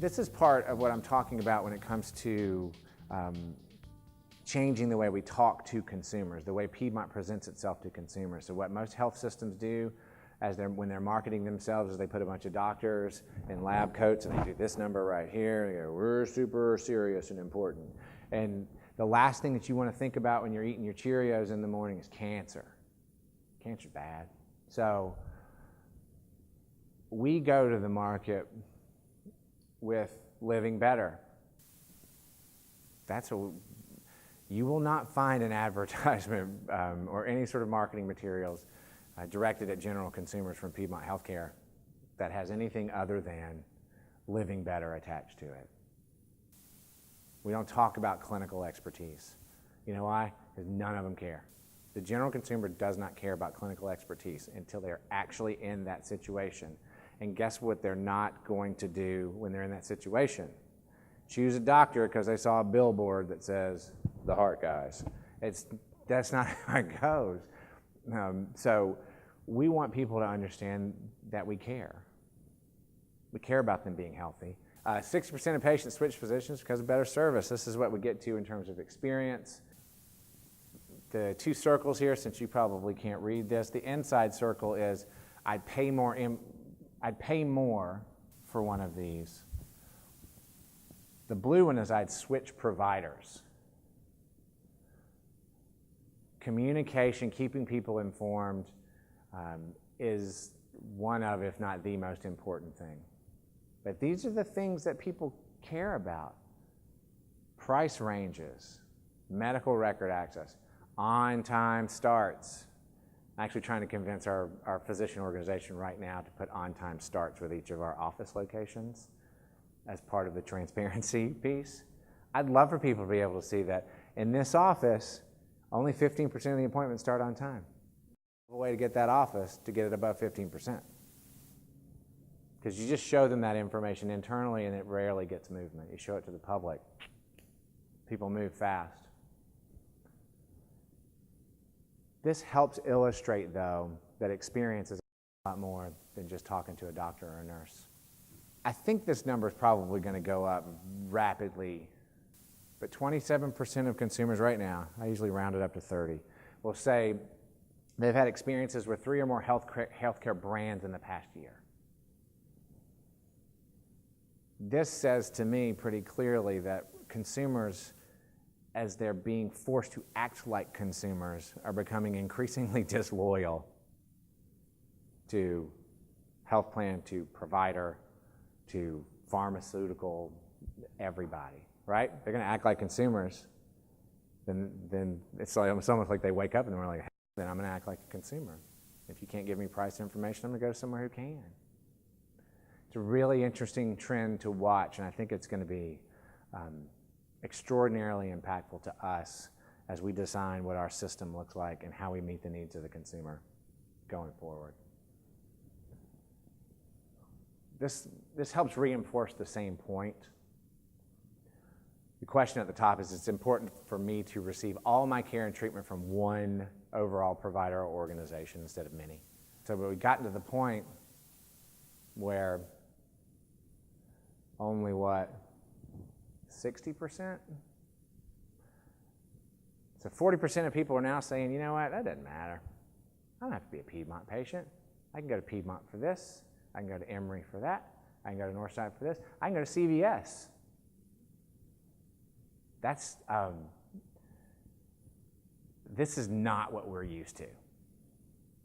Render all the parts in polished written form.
This is part of what I'm talking about when it comes to changing the way we talk to consumers, the way Piedmont presents itself to consumers. So what most health systems do when they're marketing themselves is they put a bunch of doctors in lab coats and they do this number right here, and they go, we're super serious and important. And the last thing that you want to think about when you're eating your Cheerios in the morning is cancer. Cancer's bad. So we go to the market with living better. You will not find an advertisement or any sort of marketing materials directed at general consumers from Piedmont Healthcare that has anything other than living better attached to it. We don't talk about clinical expertise. You know why? Because none of them care. The general consumer does not care about clinical expertise until they're actually in that situation. And guess what they're not going to do when they're in that situation? Choose a doctor because they saw a billboard that says, the heart guys. That's not how it goes. So we want people to understand that we care. We care about them being healthy. 60% of patients switch physicians because of better service. This is what we get to in terms of experience. The two circles here, since you probably can't read this, the inside circle is I'd pay more for one of these. The blue one is I'd switch providers. Communication, keeping people informed, is one of, if not the most important thing. But these are the things that people care about. Price ranges, medical record access, on-time starts. I'm actually trying to convince our physician organization right now to put on-time starts with each of our office locations as part of the transparency piece. I'd love for people to be able to see that in this office, only 15% of the appointments start on time. A way to get that office to get it above 15%. Because you just show them that information internally and it rarely gets movement. You show it to the public, people move fast. This helps illustrate, though, that experience is a lot more than just talking to a doctor or a nurse. I think this number is probably going to go up rapidly, but 27% of consumers right now, I usually round it up to 30, will say they've had experiences with 3 or more healthcare brands in the past year. This says to me pretty clearly that consumers, as they're being forced to act like consumers, are becoming increasingly disloyal to health plan, to provider, to pharmaceutical, everybody, right? They're going to act like consumers. Then it's almost like they wake up and they're like, hey, then I'm going to act like a consumer. If you can't give me price information, I'm going to go somewhere who can. It's a really interesting trend to watch, and I think it's going to be extraordinarily impactful to us as we design what our system looks like and how we meet the needs of the consumer going forward. This helps reinforce the same point. The question at the top is, it's important for me to receive all my care and treatment from one overall provider or organization instead of many. So we've gotten to the point where only 60%? So 40% of people are now saying, you know what, that doesn't matter. I don't have to be a Piedmont patient. I can go to Piedmont for this. I can go to Emory for that. I can go to Northside for this. I can go to CVS. This is not what we're used to,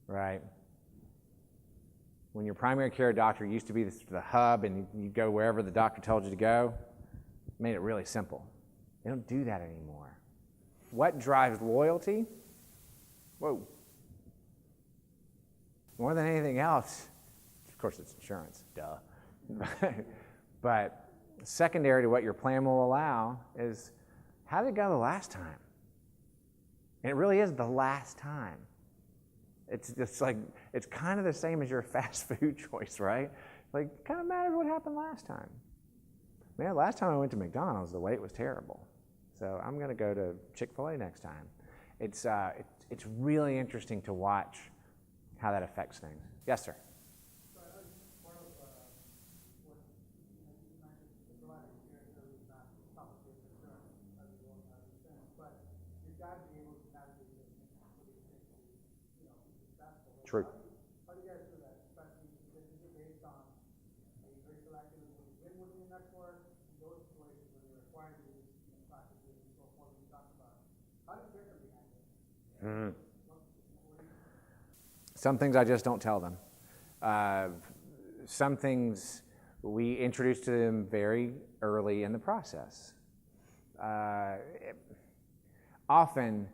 right? When your primary care doctor used to be the hub and you go wherever the doctor told you to go, it made it really simple. They don't do that anymore. What drives loyalty? Whoa. More than anything else, of course it's insurance, duh. But secondary to what your plan will allow is, how did it go the last time? And it really is the last time. It's like, it's kind of the same as your fast food choice, right? Like, it kind of matters what happened last time. Man, last time I went to McDonald's, the wait was terrible. So I'm going to go to Chick-fil-A next time. It's really interesting to watch how that affects things. Yes, sir? So I know part of what you mentioned got to be able to navigate this for these things to be, successful. True. How do you guys do that? Especially if this is based on being very selective with what you've been within your network, those situations when you're required to use practices and so forth we talked about. How do you get them behind it? Mm-hmm. Some things I just don't tell them. Some things we introduce to them very early in the process. Often,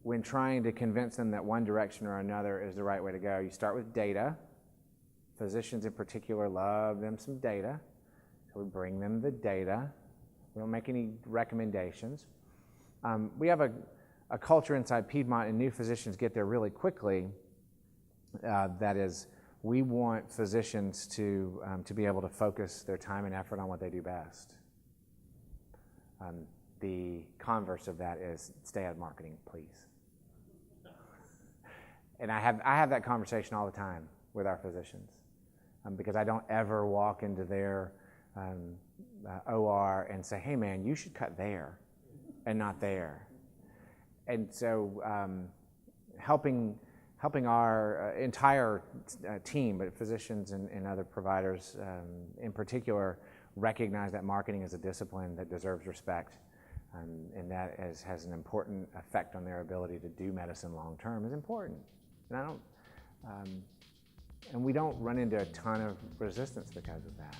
when trying to convince them that one direction or another is the right way to go, you start with data. Physicians in particular love them some data. So we bring them the data. We don't make any recommendations. We have a culture inside Piedmont, and new physicians get there really quickly. That is, we want physicians to be able to focus their time and effort on what they do best. The converse of that is stay out of marketing, please. And I have that conversation all the time with our physicians because I don't ever walk into their OR and say, hey man, you should cut there and not there. And so helping our entire team, but physicians and other providers in particular, recognize that marketing is a discipline that deserves respect, and that has an important effect on their ability to do medicine long term is important. And and we don't run into a ton of resistance because of that.